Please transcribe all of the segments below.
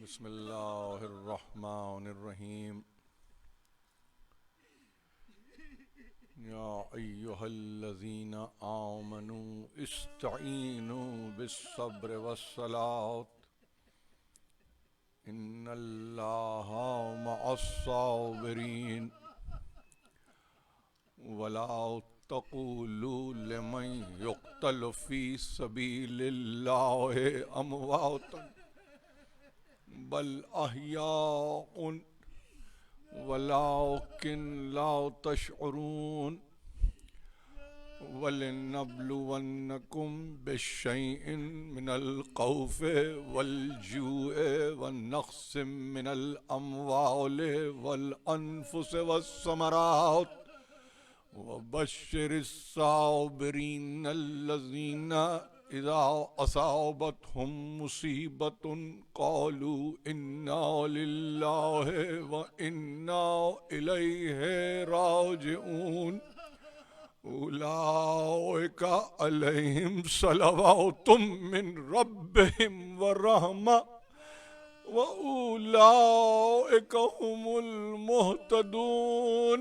بسم اللہ الرحمن الرحیم یا ایہا الذین آمنوا استعینوا بالصبر والصلاة ان اللہ مع الصابرین ولا تقولوا لمن يقتل في سبيل الله اموات بل احیاء ولكن لا تشعرون وَلِنَبْلُوَنَّكُمْ بِشَيْءٍ مِّنَ الْخَوْفِ وَالْجُوعِ وَنَقْصٍ مِّنَ الْأَمْوَالِ وَالْأَنفُسِ وَالثَّمَرَاتِ وَبَشِّرِ الصَّابِرِينَ الَّذِينَ إِذَا أَصَابَتْهُم مُّصِيبَةٌ قَالُوا إِنَّا لِلَّهِ وَإِنَّا إِلَيْهِ راجعون اولئک علیہم صلوات من ربہم ورحمہ واولئک هم المہتدون۔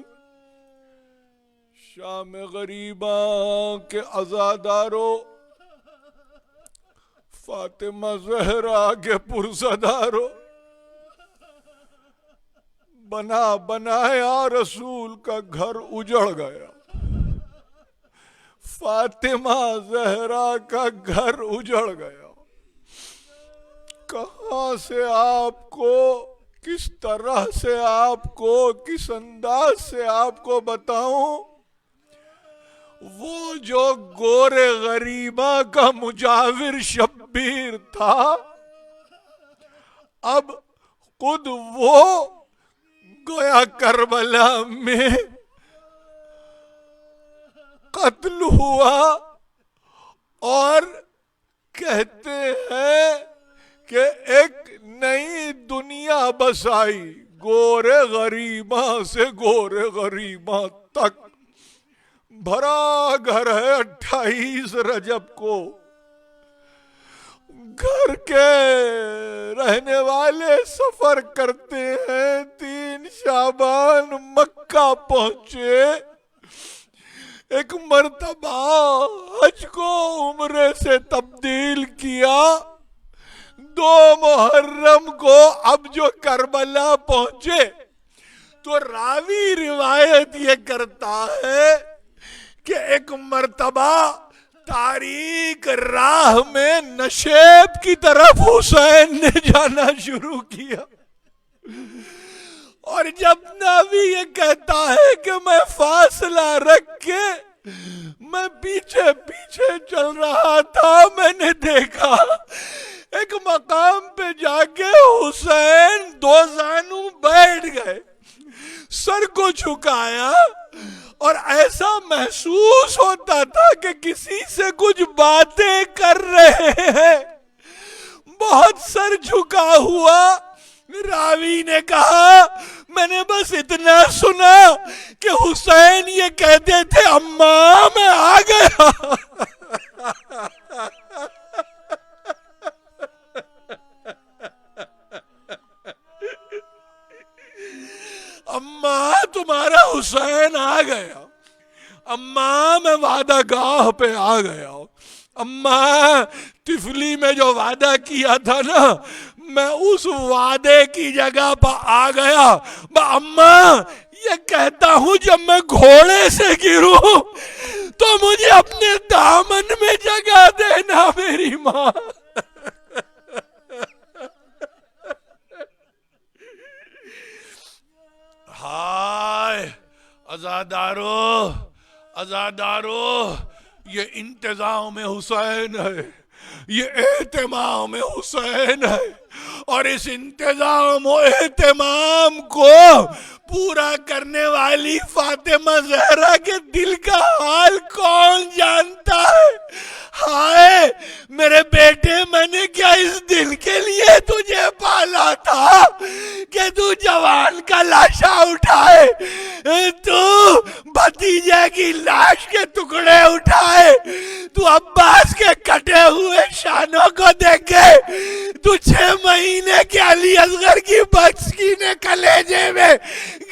شام غریبہ کے عزادارو، فاطمہ زہرا کے پرزدارو، بنا بنایا رسول کا گھر اجڑ گیا، فاطمہ زہرا کا گھر اجڑ گیا۔ کہاں سے آپ کو، کس طرح سے آپ کو، کس انداز سے آپ کو بتاؤں؟ وہ جو گور غریبہ کا مجاور شبیر تھا، اب خود وہ گویا کربلا میں قتل ہوا، اور کہتے ہیں کہ ایک نئی دنیا بسائی، گور غریباں سے گور غریباں تک۔ بھرا گھر ہے 28 رجب کو، گھر کے رہنے والے سفر کرتے ہیں، 3 شعبان مکہ پہنچے، ایک مرتبہ حج کو عمرے سے تبدیل کیا، 2 محرم کو اب جو کربلا پہنچے تو راوی روایت یہ کرتا ہے کہ ایک مرتبہ تاریک راہ میں نشیب کی طرف حسین نے جانا شروع کیا، اور جب نبی یہ کہتا ہے کہ میں فاصلہ رکھ کے میں پیچھے پیچھے چل رہا تھا، میں نے دیکھا ایک مقام پہ جا کے حسین 2 زانوں بیٹھ گئے، سر کو جھکایا، اور ایسا محسوس ہوتا تھا کہ کسی سے کچھ باتیں کر رہے ہیں، بہت سر جھکا ہوا۔ راوی نے کہا میں نے بس اتنا سنا کہ حسین یہ کہتے تھے اماں میں آ گیا۔ اماں تمہارا حسین آ گیا، اماں میں وعدہ گاہ پہ آ گیا، اماں تفلی میں جو وعدہ کیا تھا نا، میں اس وعدے کی جگہ پر آ گیا۔ اماں یہ کہتا ہوں جب میں گھوڑے سے گروں تو مجھے اپنے دامن میں جگہ دینا میری ماں۔ ہائے عزادارو، عزادارو، یہ انتظام حسین ہے، یہ اہتمام حسین ہے، اور اس انتظام و اہتمام کو پورا کرنے والی فاطمہ زہرا کے دل کا حال کون جانتا ہے؟ ہائے میرے بیٹے، میں نے کیا اس دل کے لیے تجھے پالا تھا کہ تو جوان کا لاشا اٹھائے، تو بھتیجے کی لاش کے ٹکڑے اٹھائے، تو عباس کے کٹے ہوئے شانوں کو دیکھے، تو 6 مہینے کے علی اصغر کی بچکی نے کلیجے میں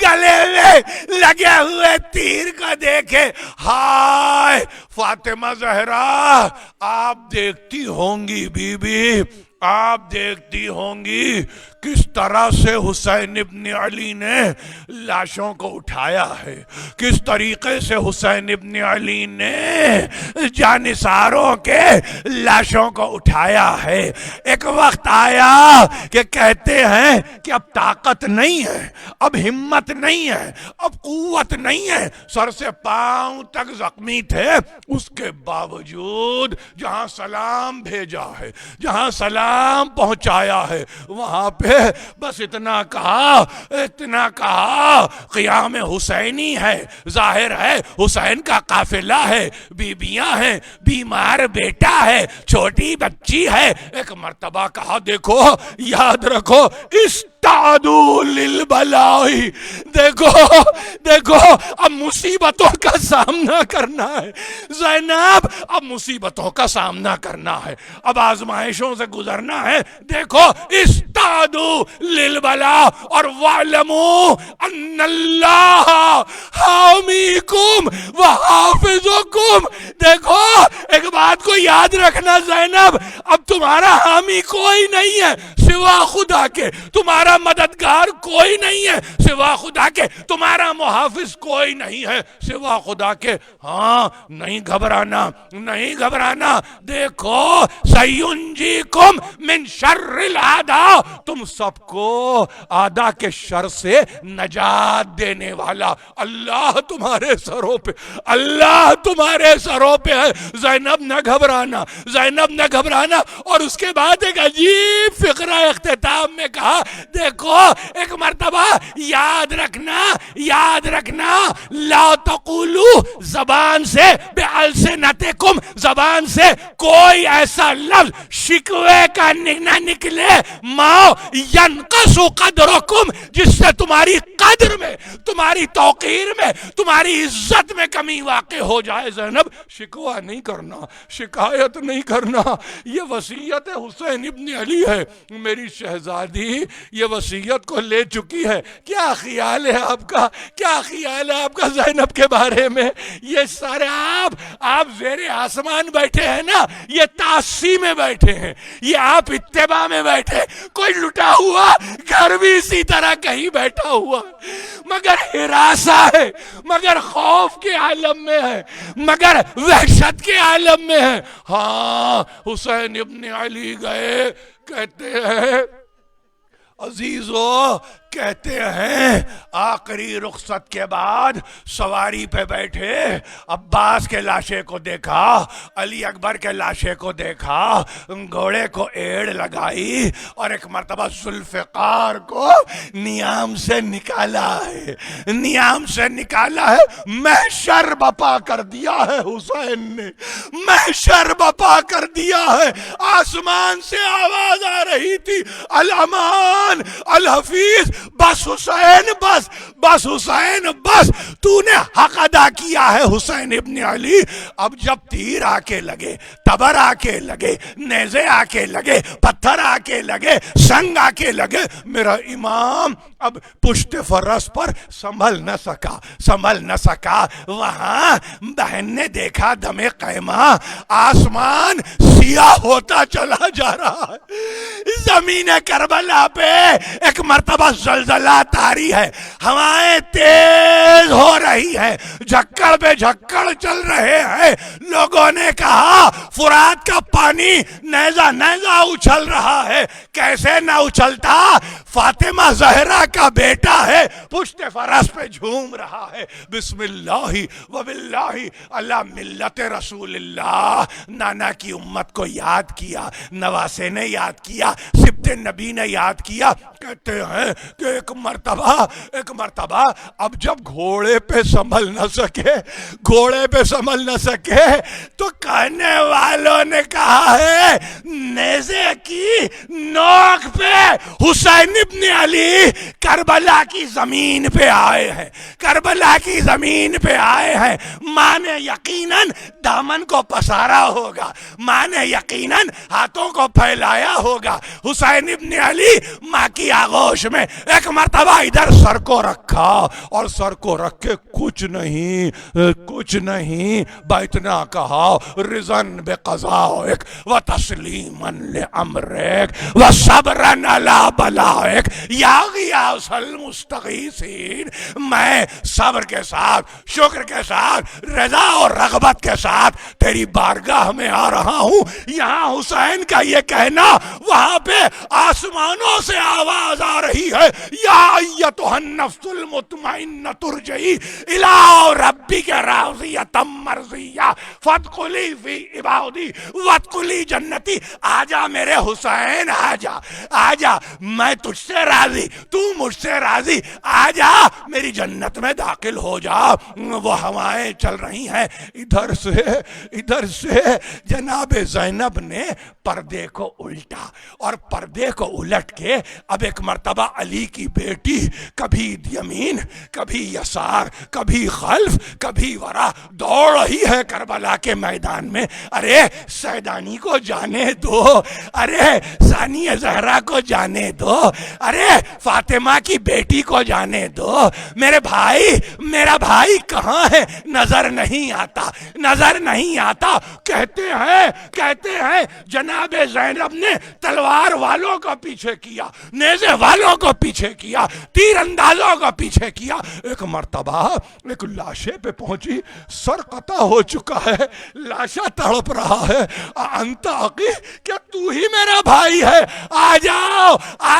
گلے میں لگے ہوئے تیر کا دیکھے، ہائے فاطمہ زہرا آپ دیکھتی ہوں گی بی بی، آپ دیکھتی ہوں گی کس طرح سے حسین ابن علی نے لاشوں کو اٹھایا ہے، کس طریقے سے حسین ابن علی نے جانثاروں کے لاشوں کو اٹھایا ہے۔ ایک وقت آیا کہ کہتے ہیں کہ اب طاقت نہیں ہے، اب ہمت نہیں ہے، اب قوت نہیں ہے، سر سے پاؤں تک زخمی تھے، اس کے باوجود جہاں سلام بھیجا ہے، جہاں سلام پہنچایا ہے، وہاں پہ بس اتنا کہا قیام حسینی ہے، ظاہر ہے حسین کا قافلہ ہے، بیبیاں ہیں، بیمار بیٹا ہے، چھوٹی بچی ہے۔ ایک مرتبہ کہا دیکھو یاد رکھو استعدوا للبلائی، دیکھو اب مصیبتوں کا سامنا کرنا ہے زینب، اب مصیبتوں کا سامنا کرنا ہے، اب آزمائشوں سے گزرنا ہے۔ دیکھو استعدوا للبلا اور وَاعْلَمُوا أَنَّ اللَّهَ حَامِيكُمْ وَحَافِظُكُمْ۔ دیکھو ایک بات کو یاد رکھنا زینب، اب تمہارا حامی کوئی نہیں ہے سوا خدا کے، تمہارا مددگار کوئی نہیں ہے سوا خدا کے، تمہارا محافظ کوئی نہیں ہے سوا خدا کے۔ ہاں نہیں گھبرانا، نہیں گھبرانا، دیکھو سَيُنْجِيكُمْ مِنْ شَرِّ الْأَعْدَاءِ، تم سب کو اعداء کے شر سے نجات دینے والا اللہ تمہارے سروں پہ، اللہ تمہارے سروں پہ ہے۔ زینب نہ گھبرانا، زینب نہ گھبرانا۔ اور اس کے بعد ایک عجیب فقرہ اختتام میں کہا دیکھو ایک مرتبہ یاد رکھنا لا تقولوا، زبان سے بِأَلْسِنَتِكُمْ، زبان سے کوئی ایسا لفظ شکوے کا نہ نکلے ما ينقص قدرکم، جس سے تمہاری قدر میں، تمہاری توقیر میں، تمہاری عزت میں کمی واقع ہو جائے۔ زینب شکوہ نہیں کرنا، شکایت نہیں کرنا، یہ وصیت حسین ابن علی ہے، میری شہزادی یہ وصیت کو لے چکی ہے۔ کیا خیال ہے آپ کا، کیا خیال ہے آپ کا زینب کے بارے میں؟ یہ سارے آپ زیر آسمان بیٹھے ہیں نا، یہ تاسی میں بیٹھے ہیں، یہ آپ اتباع میں بیٹھے، کوئی لٹا ہوا گھر بھی اسی طرح کہیں بیٹھا ہوا، مگر ہراساں ہے، مگر خوف کے عالم میں ہے، مگر وحشت کے عالم میں ہے۔ ہاں حسین ابن علی گئے، کہتے ہیں عزیزو، کہتے ہیں آخری رخصت کے بعد سواری پہ بیٹھے، عباس کے لاشے کو دیکھا، علی اکبر کے لاشے کو دیکھا، گھوڑے کو ایڑ لگائی اور ایک مرتبہ ذوالفقار کو نیام سے نکالا ہے، نیام سے نکالا ہے۔ محشر بپا کر دیا ہے حسین نے، محشر بپا کر دیا ہے۔ آسمان سے آواز آ رہی تھی الامان الحفیظ، بس حسین بس، بس حسین بس، تو نے حق ادا کیا ہے حسین ابن علی۔ اب جب تیر آ کے لگے، تبر آ کے لگے، نیزے آ کے لگے، پتھر آ کے لگے، سنگ آ کے لگے، میرا امام اب پشت فرس پر سنبھل نہ سکا۔ وہاں بہن نے دیکھا دم قیمہ، آسمان سیاہ ہوتا چلا جا رہا ہے، زمین کربلا پہ ایک مرتبہ زلزلہ طاری ہے، ہوائیں تیز ہو رہی ہے، جھکڑ پہ جھکڑ چل رہے ہیں۔ لوگوں نے کہا فرات کا پانی نیزہ اچھل رہا ہے، کیسے نہ اچھلتا، فاطمہ زہرا کا بیٹا ہے، پشت فرس پہ جھوم رہا ہے۔ بسم اللہ وباللہ اللہ ملت رسول اللہ، نانا کی امت کو یاد کیا، نواسے نے یاد کیا، سبط نبی نے یاد کیا۔ کہتے ہیں کہ ایک مرتبہ اب جب گھوڑے پہ سنبھل نہ سکے تو کہنے والوں نے کہا ہے نیزے کی نوک پہ حسین ابن علی کربلا کی زمین پہ آئے ہیں، کربلا کی زمین پہ آئے ہیں۔ ماں نے یقیناً دامن کو پسارا ہوگا، ماں نے یقیناً ہاتھوں کو پھیلایا ہوگا۔ حسین ابن علی ماں کی آغوش میں ایک مرتبہ ادھر سر کو رکھا اور سر کو رکھ کے کچھ نہیں اتنا کہا رضن بقضائک وتسلیما لامرک وصبرا علی بلائک یا غیاث المستغیثین، میں صبر کے ساتھ، شکر کے ساتھ، رضا اور رغبت کے ساتھ تیری بارگاہ میں آ رہا ہوں۔ یہاں حسین کا یہ کہنا، وہاں پہ آسمانوں سے آواز آ رہی ہے، یا ایتھا النفس المطمئنۃ ارجعی الی ربک راضیۃ مرضیہ فادخلی فی عبادی وادخلی جنتی۔ آجا میرے حسین، آجا میں تجھ سے راضی، تو مجھ سے راضی، آجا میری جنت میں داخل ہو جا۔ وہ ہوائیں چل رہی ہیں ادھر سے جناب زینب نے پردے کو الٹا اور پردے کو الٹ کے اب ایک مرتبہ علی کی بیٹی کبھی یمین کبھی یسار کبھی خلف کبھی ورا دوڑ رہی ہے کربلا کے میدان میں۔ ارے سیدانی کو جانے دو، ارے ثانیہ زہرا کو جانے دو، ارے فاطمہ کی بیٹی کو جانے دو۔ میرا بھائی کہاں ہے؟ نظر نہیں آتا۔ کہتے ہیں جناب زینب نے تلوار والوں کو پیچھے کیا، نیزے والوں کو پیچھے کیا، تیر اندازوں کو پیچھے کیا۔ ایک مرتبہ ایک لاشے پہ پہنچی، سر قطع ہو چکا ہے، لاشا تڑپ رہا ہے۔ انت اخی، کیا تو ہی میرا بھائی ہے؟ آ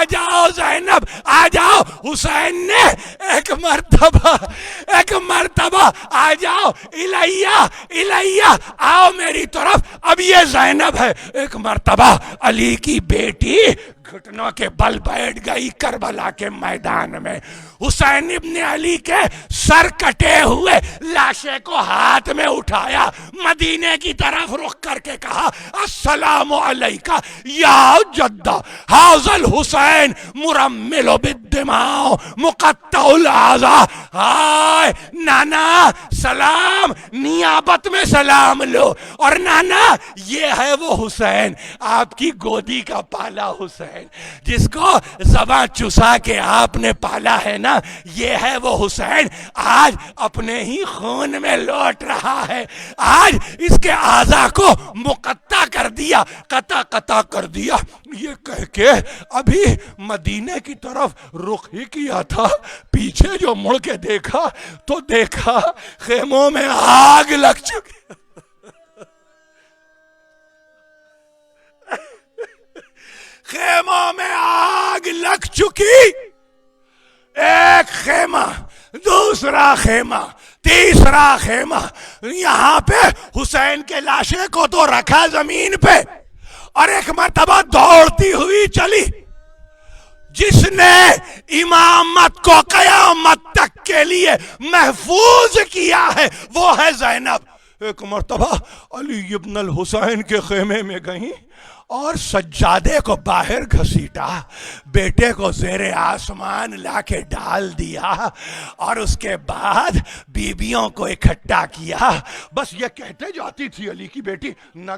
جاؤ زینب، آ جاؤ۔ حسین نے ایک مرتبہ آ جاؤ، الیہ آؤ میری طرف۔ اب یہ زینب ہے۔ ایک مرتبہ علی کی بیٹی گھٹنوں کے بل بیٹھ گئی کربلا کے میدان میں۔ حسین ابن علی کے سر کٹے ہوئے لاشے کو ہاتھ میں اٹھایا، مدینے کی طرف رخ کر کے کہا السلام علیکہ یا جدہ ھذا الحسین مرمل بالدماء مقطع الاعضاء۔ ہائے نانا سلام، نیابت میں سلام لو۔ اور نانا یہ ہے وہ حسین، آپ کی گودی کا پالا حسین، جس کو زباں چسا کے آپ نے پالا ہے نا، یہ ہے وہ حسین، آج اپنے ہی خون میں لوٹ رہا ہے۔ آج اس کے اعضاء کو مقطع کر دیا، قطع کر دیا۔ یہ کہہ کے ابھی مدینے کی طرف رخ ہی کیا تھا، پیچھے جو مڑ کے دیکھا تو دیکھا خیموں میں آگ لگ چکی۔ خیموں میں آگ لگ چکی۔ ایک خیمہ، دوسرا خیمہ، تیسرا خیمہ، یہاں پہ حسین کے لاشے کو تو رکھا زمین پہ، اور ایک مرتبہ دوڑتی ہوئی چلی۔ جس نے امامت کو قیامت تک کے لیے محفوظ کیا ہے وہ ہے زینب۔ ایک مرتبہ علی ابن الحسین کے خیمے میں گئیں اور سجادے کو باہر گھسیٹا، بیٹے کو زیر آسمان لا کے ڈال دیا، اور اس کے بعد بیویوں کو اکٹھا کیا۔ بس یہ کہتے جاتی تھی علی کی بیٹی، نہ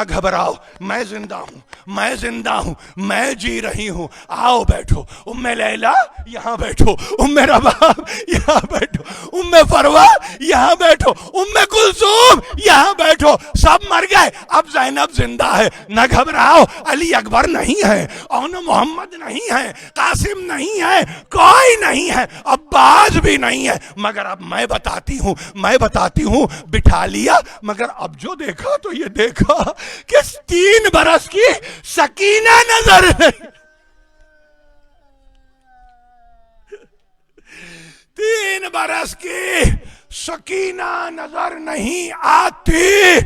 گھبراؤ، میں زندہ ہوں، میں جی رہی ہوں، آؤ بیٹھو، ام لیلہ یہاں بیٹھو، ام رباب یہاں بیٹھو، ام فروا یہاں بیٹھو، ام کلثوم یہاں بیٹھو، سب مر گئے، اب زینب زندہ ہے، نہ گھبراؤ، علی اکبر نہیں ہے، اور محمد نہیں ہے، قاسم نہیں ہے، کوئی نہیں ہے، عباس بھی نہیں ہے، مگر اب میں بتاتی ہوں، بٹھا لیا۔ مگر اب جو دیکھا تو یہ دیکھا کہ 3 برس کی سکینہ نظر نہیں، 3 برس کی سکینہ نظر نہیں آتی۔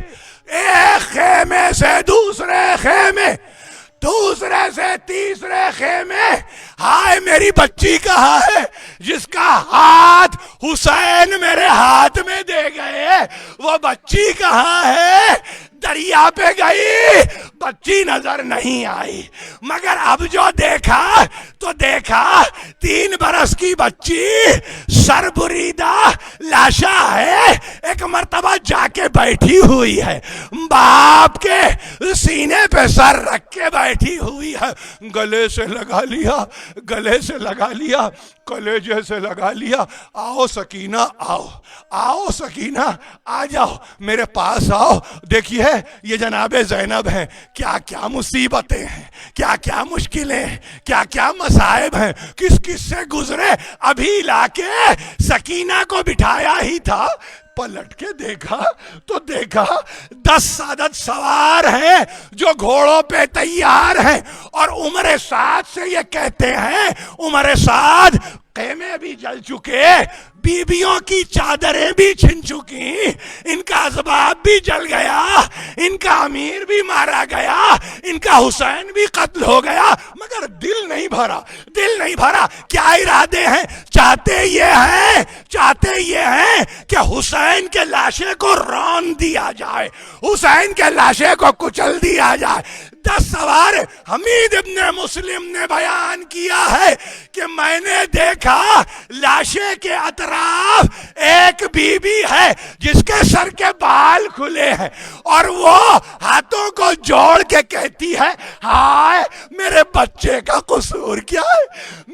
ایک خیمے سے دوسرے خیمے، دوسرے سے تیسرے خیمے، ہائے میری بچی کہاں ہے جس کا ہاتھ حسین میرے ہاتھ میں دے گئے؟ وہ بچی کہاں ہے؟ دریا پہ گئی، بچی نظر نہیں آئی، مگر اب جو دیکھا تو دیکھا 3 برس کی بچی سر بریدہ لاشا ہے، ایک مرتبہ جا کے بیٹھی ہوئی ہے، باپ کے سینے پہ سر رکھ کے بیٹھی ہوئی ہے، گلے سے لگا لیا، گلے سے لگا لیا، کلیجے سے لگا لیا، آؤ سکینہ آؤ، آؤ سکینہ آ جاؤ میرے پاس آؤ، دیکھیے یہ جناب زینب ہیں، کیا کیا مصیبتیں ہیں، کیا کیا مشکلیں ہیں، کیا کیا مصائب ہیں، کس کس سے گزرے، ابھی لا کے سکینہ کو بٹھایا ہی تھا، پلٹ کے دیکھا تو دیکھا 10 عدد سوار ہیں جو گھوڑوں پہ تیار ہیں، اور عمر سعد سے یہ کہتے ہیں، عمر سعد خیمے بھی جل چکے، بیویوں کی چادریں بھی چھن چکی، ان کا اسباب بھی جل گیا، ان کا امیر بھی مارا گیا، ان کا حسین بھی قتل ہو گیا، مگر دل نہیں بھرا، دل نہیں بھرا۔ کیا ارادے ہیں؟ چاہتے یہ ہیں کہ حسین کے لاشے کو رون دیا جائے، حسین کے لاشے کو کچل دیا جائے۔ 10 سوار حمید ابن مسلم نے بیان کیا ہے کہ میں نے دیکھا لاشے کے اطراف ایک بی بی ہے جس کے سر کے بال کھلے ہیں، اور وہ ہاتھوں کو جوڑ کے کہتی ہے، ہائے میرے بچے کا قصور کیا ہے،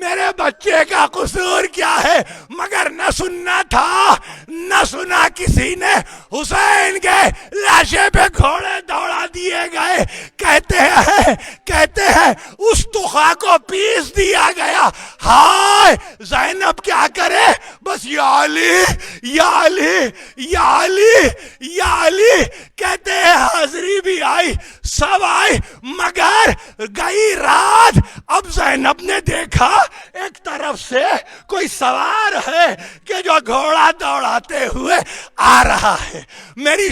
میرے بچے کا قصور کیا ہے، مگر نہ سننا تھا، نہ سنا کسی نے، حسین کے لاشے پہ گھوڑے دوڑا دیے گئے، کہتے ہیں اس تخا کو پیس دیا گیا، ہائے زینب کیا کرے، بس یا علی یا علی یا علی یا علی کہتے ہیں، حاضری بھی آئی، سب آئی، مگر گئی رات۔ اب زینب نے دیکھا ایک طرف سے کوئی سوار ہے کہ جو گھوڑا دوڑاتے ہوئے آ رہا ہے، میری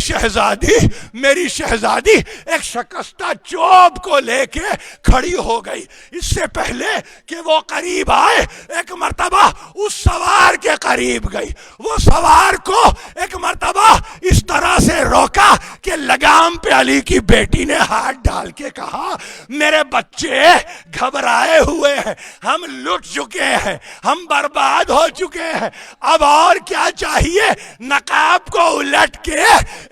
شہزادی ایک شکستہ چوب کو لے کے کھڑی ہو گئی، اس سے پہلے کہ وہ قریب آئے ایک مرتبہ اس سوار کے قریب گئی، وہ سوار کو ایک مرتبہ اس طرح سے روکا کہ لگام پہ علی کی بیٹی نے ہاتھ ڈال کے کہا، میرے بچے گھبرائے ہوئے ہیں، ہم لٹ چکے ہیں، ہم برباد ہو چکے ہیں، اب اور کیا چاہیے؟ نقاب کو الٹ کے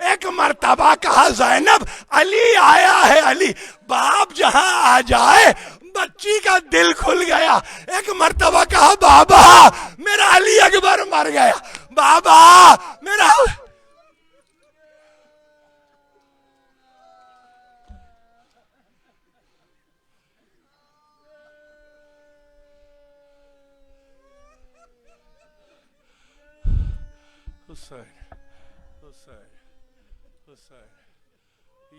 ایک مرتبہ کہا، زینب علی آیا ہے، علی۔ باپ جہاں آ جائے بچی کا دل کھل گیا، ایک مرتبہ کہا، بابا میرا علی اکبر مر گیا، بابا میرا حسین حسین حسین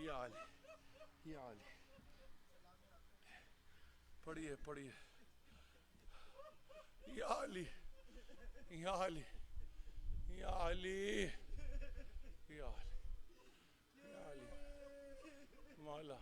یا علی یا علی، پڑھیے یا علی یا علی یا علی یا علی یا علی مولا